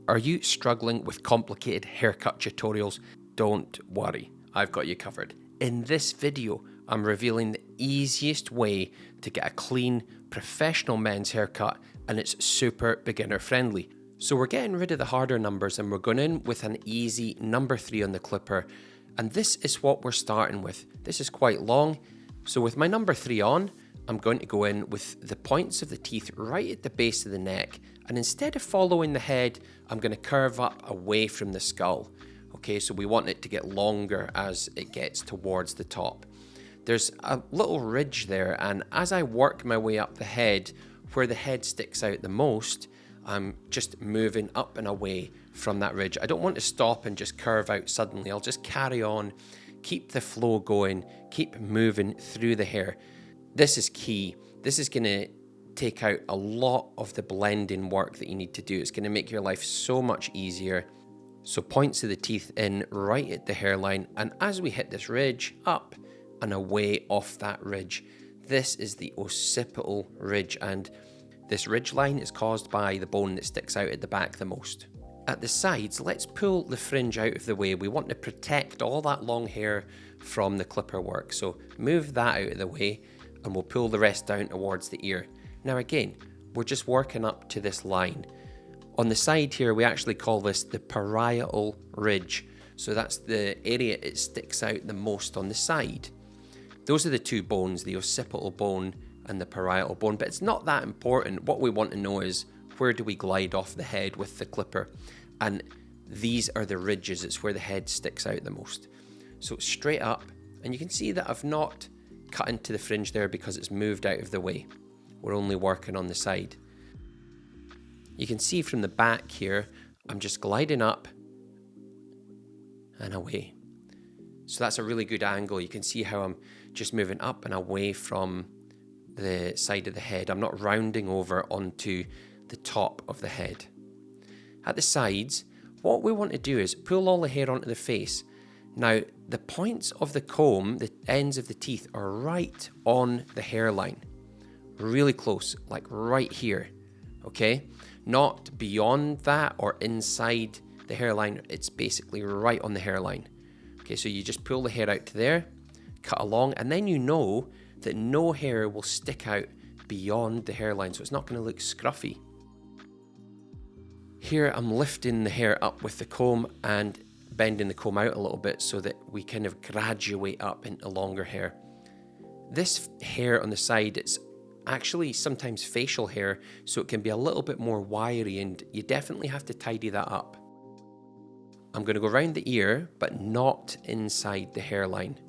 Are you struggling with complicated haircut tutorials? Don't worry, I've got you covered. In this video, I'm revealing the easiest way to get a clean, professional men's haircut, and it's super beginner friendly. So we're getting rid of the harder numbers and we're going in with an easy number 3 on the clipper. And this is what we're starting with. This is quite long. So with my number 3 on, I'm going to go in with the points of the teeth right at the base of the neck. And instead of following the head, I'm going to curve up away from the skull. Okay, so we want it to get longer as it gets towards the top. There's a little ridge there, and as I work my way up the head, where the head sticks out the most, I'm just moving up and away from that ridge. I don't want to stop and just curve out suddenly. I'll just carry on, keep the flow going, keep moving through the hair. This is key. This is going to take out a lot of the blending work that you need to do. It's going to make your life so much easier. So points of the teeth in right at the hairline, and as we hit this ridge, up and away off that ridge. This is the occipital ridge, and this ridge line is caused by the bone that sticks out at the back the most. At the sides, let's pull the fringe out of the way. We want to protect all that long hair from the clipper work. So move that out of the way and we'll pull the rest down towards the ear. Now again, we're just working up to this line. On the side here, we actually call this the parietal ridge. So that's the area it sticks out the most on the side. Those are the two bones, the occipital bone and the parietal bone, but it's not that important. What we want to know is, where do we glide off the head with the clipper? And these are the ridges. It's where the head sticks out the most. So straight up, and you can see that I've not cut into the fringe there because it's moved out of the way. We're only working on the side. You can see from the back here, I'm just gliding up and away. So that's a really good angle. You can see how I'm just moving up and away from the side of the head. I'm not rounding over onto the top of the head. At the sides, what we want to do is pull all the hair onto the face. Now, the points of the comb, the ends of the teeth, are right on the hairline. Really close, like right here, okay? Not beyond that or inside the hairline. It's basically right on the hairline. Okay, so you just pull the hair out to there, cut along, and then you know that no hair will stick out beyond the hairline, so it's not going to look scruffy. Here I'm lifting the hair up with the comb and bending the comb out a little bit so that we kind of graduate up into longer hair. This hair on the side, it's actually sometimes facial hair, so it can be a little bit more wiry, and you definitely have to tidy that up. I'm going to go around the ear, but not inside the hairline.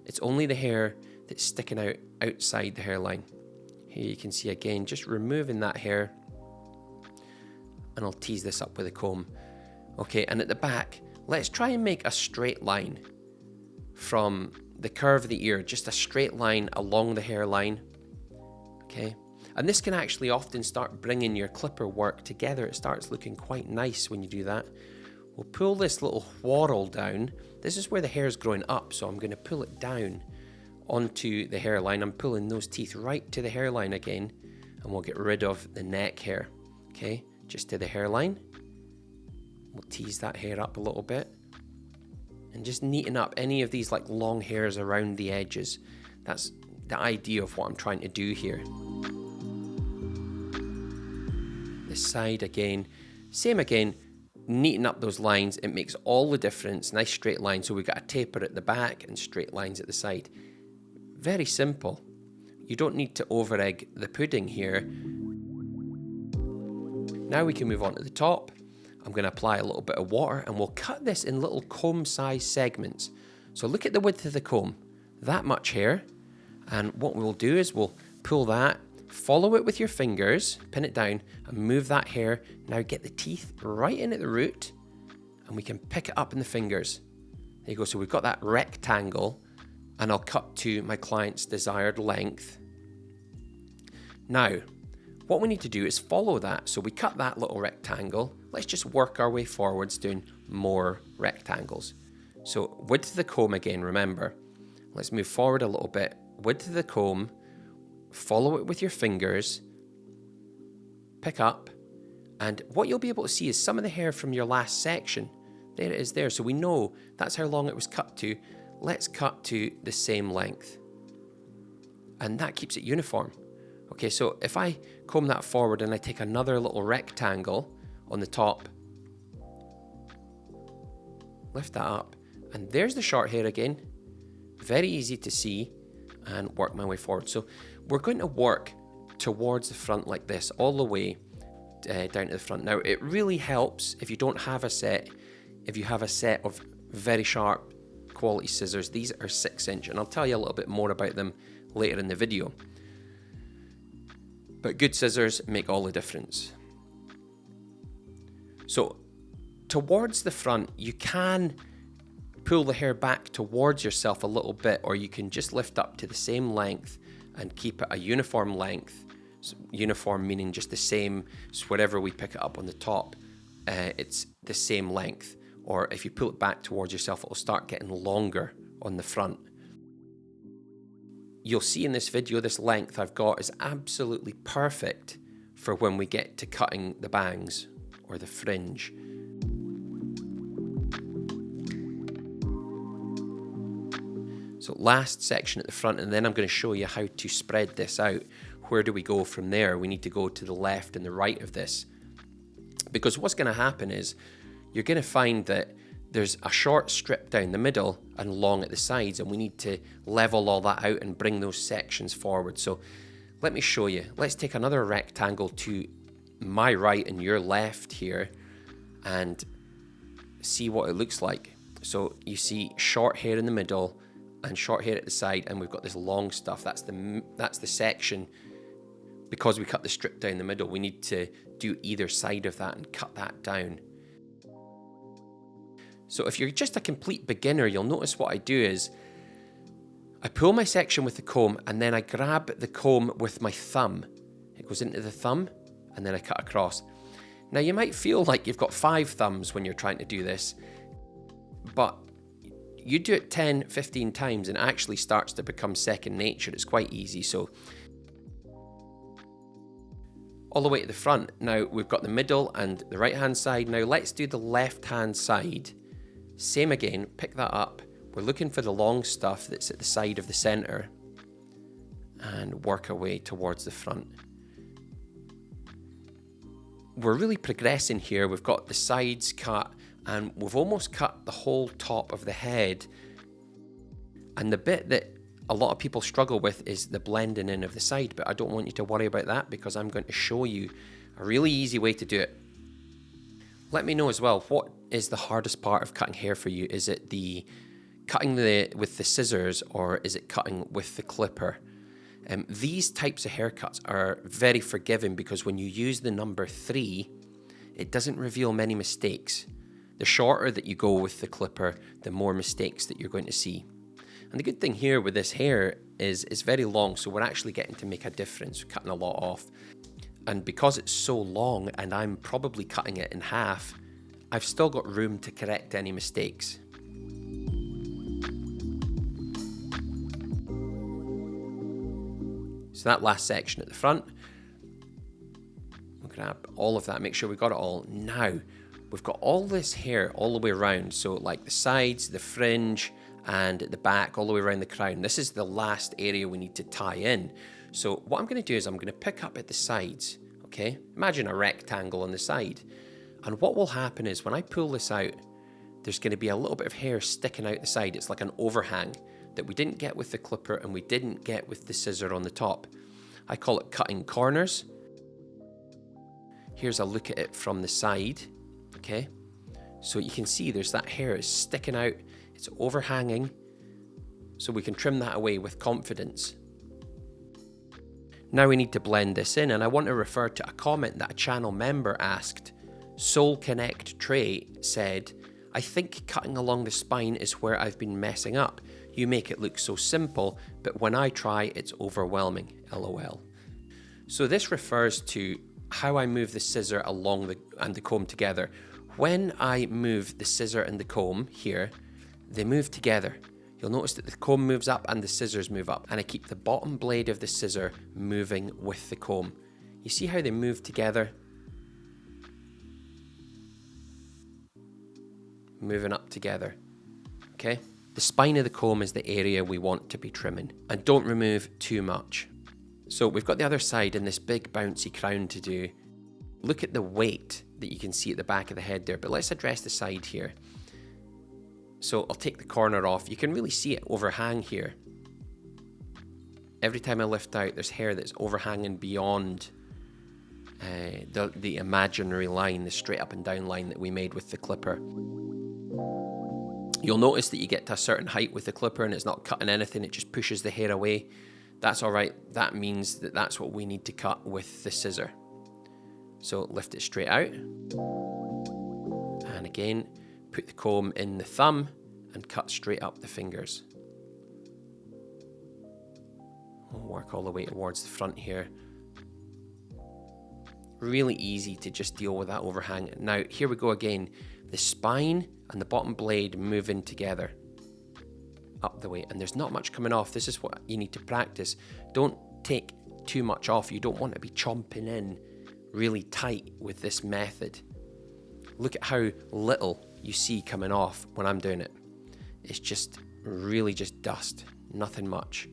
It's only the hair that's sticking out outside the hairline. Here you can see again, just removing that hair, and I'll tease this up with a comb. Okay, and at the back, let's try and make a straight line from the curve of the ear, just a straight line along the hairline. Okay, and this can actually often start bringing your clipper work together. It starts looking quite nice when you do that. We'll pull this little whorl down. This is where the hair is growing up, so I'm going to pull it down onto the hairline. I'm pulling those teeth right to the hairline again, and we'll get rid of the neck hair. Okay, just to the hairline. We'll tease that hair up a little bit and just neaten up any of these like long hairs around the edges. That's the idea of what I'm trying to do here. This side again, same again. Neaten up those lines, it makes all the difference. Nice straight line, so we've got a taper at the back and straight lines at the side. Very simple. You don't need to over egg the pudding here. Now we can move on to the top. I'm going to apply a little bit of water and we'll cut this in little comb size segments. So look at the width of the comb, that much hair. And what we'll do is we'll pull that, follow it with your fingers, pin it down, and move that hair. Now get the teeth right in at the root, and we can pick it up in the fingers. There you go, so we've got that rectangle, and I'll cut to my client's desired length. Now, what we need to do is follow that. So we cut that little rectangle. Let's just work our way forwards doing more rectangles. So width of the comb again, remember. Let's move forward a little bit. Width of the comb, follow it with your fingers, pick up, And what you'll be able to see is some of the hair from your last section. There it is there. So we know that's how long it was cut to. Let's cut to the same length. And that keeps it uniform. Okay, so if I comb that forward and I take another little rectangle on the top, lift that up, and there's the short hair again. Very easy to see, and work my way forward. So we're going to work towards the front like this, all the way down to the front. Now, it really helps if you don't have a set, if you have a set of very sharp quality scissors. These are 6-inch, and I'll tell you a little bit more about them later in the video. But good scissors make all the difference. So towards the front, you can pull the hair back towards yourself a little bit, or you can just lift up to the same length and keep it a uniform length. So uniform meaning just the same, so wherever we pick it up on the top, it's the same length. Or if you pull it back towards yourself, it'll start getting longer on the front. You'll see in this video, this length I've got is absolutely perfect for when we get to cutting the bangs or the fringe. So last section at the front, and then I'm going to show you how to spread this out. Where do we go from there? We need to go to the left and the right of this. Because what's going to happen is you're going to find that there's a short strip down the middle and long at the sides, and we need to level all that out and bring those sections forward. So let me show you. Let's take another rectangle to my right and your left here and see what it looks like. So you see short hair in the middle and short hair at the side, and we've got this long stuff. That's the section. Because we cut the strip down the middle, we need to do either side of that and cut that down. So if you're just a complete beginner, you'll notice what I do is I pull my section with the comb, and then I grab the comb with my thumb. It goes into the thumb, and then I cut across. Now you might feel like you've got 5 thumbs when you're trying to do this, but you do it 10, 15 times and it actually starts to become second nature. It's quite easy. So all the way to the front. Now we've got the middle and the right hand side. Now let's do the left hand side. Same again, pick that up. We're looking for the long stuff that's at the side of the center and work our way towards the front. We're really progressing here. We've got the sides cut and we've almost cut the whole top of the head. And the bit that a lot of people struggle with is the blending in of the side, but I don't want you to worry about that because I'm going to show you a really easy way to do it. Let me know as well, what is the hardest part of cutting hair for you? Is it the cutting with the scissors, or is it cutting with the clipper? These types of haircuts are very forgiving because when you use the number 3, it doesn't reveal many mistakes. The shorter that you go with the clipper, the more mistakes that you're going to see. And the good thing here with this hair is it's very long, so we're actually getting to make a difference, cutting a lot off. And because it's so long and I'm probably cutting it in half, I've still got room to correct any mistakes. So that last section at the front, we'll grab all of that, make sure we got it all. Now, we've got all this hair all the way around, so like the sides, the fringe, and the back, all the way around the crown. This is the last area we need to tie in. So what I'm going to do is I'm going to pick up at the sides, okay? Imagine a rectangle on the side. And what will happen is when I pull this out, there's going to be a little bit of hair sticking out the side. It's like an overhang that we didn't get with the clipper and we didn't get with the scissor on the top. I call it cutting corners. Here's a look at it from the side, okay? So you can see there's that hair is sticking out. It's overhanging, so we can trim that away with confidence. Now we need to blend this in, and I want to refer to a comment that a channel member asked. Soul Connect Trey said, I think cutting along the spine is where I've been messing up. You make it look so simple, but when I try, it's overwhelming, LOL. So this refers to how I move the scissor along and the comb together. When I move the scissor and the comb here, they move together. You'll notice that the comb moves up and the scissors move up, and I keep the bottom blade of the scissor moving with the comb. You see how they move together? moving up together, okay? The spine of the comb is the area we want to be trimming, and don't remove too much. So we've got the other side and this big bouncy crown to do. Look at the weight that you can see at the back of the head there, but let's address the side here. So I'll take the corner off. You can really see it overhang here. Every time I lift out, there's hair that's overhanging beyond the imaginary line, the straight up and down line that we made with the clipper. You'll notice that you get to a certain height with the clipper and it's not cutting anything, it just pushes the hair away. That's all right. That means that that's what we need to cut with the scissor. So lift it straight out. And again, put the comb in the thumb and cut straight up the fingers. We'll work all the way towards the front here. Really easy to just deal with that overhang. Now, here we go again. The spine and the bottom blade move in together. Up the way, and there's not much coming off. This is what you need to practice. Don't take too much off. You don't want to be chomping in really tight with this method. Look at how little you see coming off when I'm doing it. It's just really just dust, nothing much.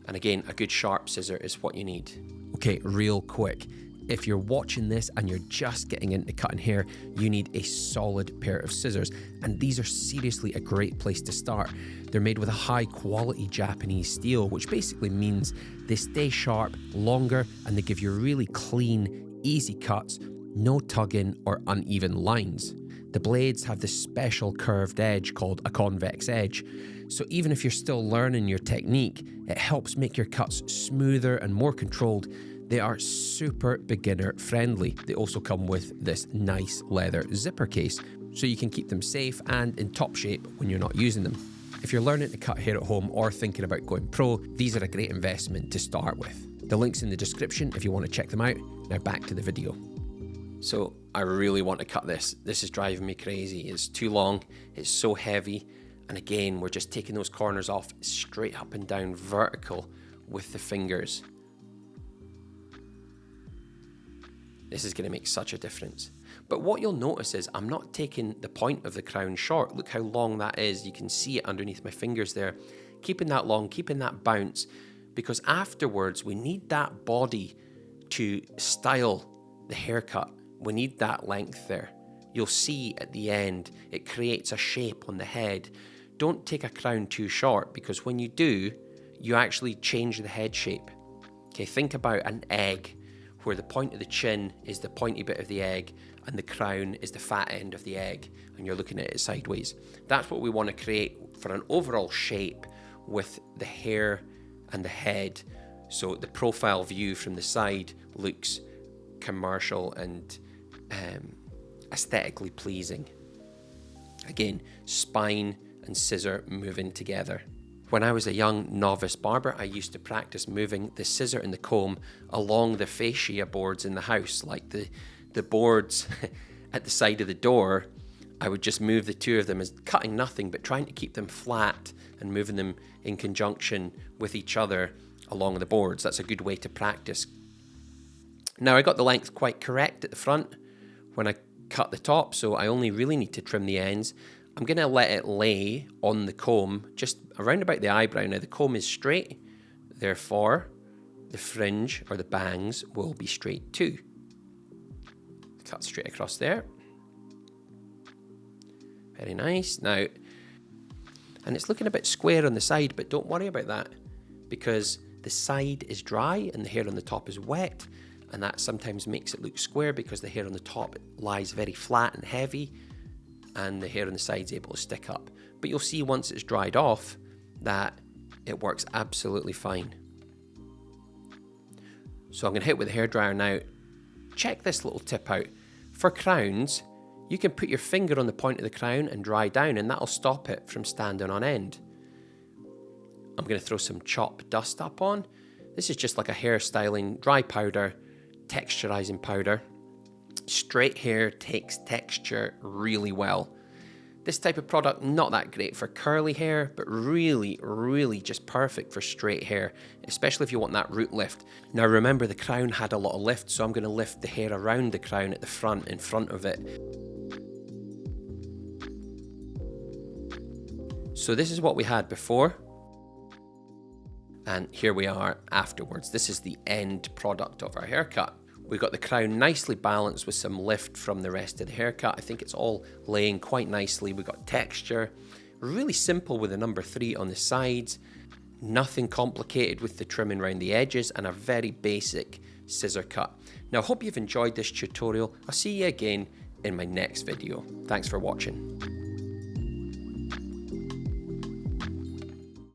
And again, a good sharp scissor is what you need. Okay, real quick. If you're watching this and you're just getting into cutting hair, you need a solid pair of scissors. And these are seriously a great place to start. They're made with a high quality Japanese steel, which basically means they stay sharp longer and they give you really clean, easy cuts, no tugging or uneven lines. The blades have this special curved edge called a convex edge. So even if you're still learning your technique, it helps make your cuts smoother and more controlled. They are super beginner friendly. They also come with this nice leather zipper case, so you can keep them safe and in top shape when you're not using them. If you're learning to cut hair at home or thinking about going pro, these are a great investment to start with. The link's in the description if you want to check them out. Now back to the video. So I really want to cut this. This is driving me crazy. It's too long, it's so heavy. And again, we're just taking those corners off straight up and down vertical with the fingers. This is going to make such a difference. But what you'll notice is I'm not taking the point of the crown short. Look how long that is. You can see it underneath my fingers there. Keeping that long, keeping that bounce, because afterwards we need that body to style the haircut. We need that length there. You'll see at the end, it creates a shape on the head. Don't take a crown too short, because when you do, you actually change the head shape. Okay, think about an egg, where the point of the chin is the pointy bit of the egg and the crown is the fat end of the egg, and you're looking at it sideways. That's what we want to create for an overall shape with the hair and the head, so the profile view from the side looks commercial and aesthetically pleasing. Again, spine and scissor moving together. When I was a young novice barber, I used to practice moving the scissor and the comb along the fascia boards in the house, like the boards at the side of the door. I would just move the two of them as cutting nothing, but trying to keep them flat and moving them in conjunction with each other along the boards. That's a good way to practice. Now, I got the length quite correct at the front when I cut the top, so I only really need to trim the ends. I'm going to let it lay on the comb just around about the eyebrow. Now, the comb is straight, therefore the fringe or the bangs will be straight too. Cut straight across there. Very nice. Now, and it's looking a bit square on the side, but don't worry about that, because the side is dry and the hair on the top is wet, and that sometimes makes it look square because the hair on the top lies very flat and heavy, and the hair on the side is able to stick up. But you'll see once it's dried off that it works absolutely fine. So I'm going to hit with the hairdryer now. Check this little tip out. For crowns, you can put your finger on the point of the crown and dry down, and that'll stop it from standing on end. I'm going to throw some chop dust up on. This is just like a hairstyling dry powder, texturizing powder. Straight hair takes texture really well. This type of product, not that great for curly hair, but really, really just perfect for straight hair, especially if you want that root lift. Now remember, the crown had a lot of lift, so I'm going to lift the hair around the crown at the front, in front of it. So this is what we had before, and here we are afterwards. This is the end product of our haircut. We've got the crown nicely balanced with some lift from the rest of the haircut. I think it's all laying quite nicely. We've got texture, really simple with a number 3 on the sides, nothing complicated with the trimming around the edges, and a very basic scissor cut. Now I hope you've enjoyed this tutorial. I'll see you again in my next video. Thanks for watching.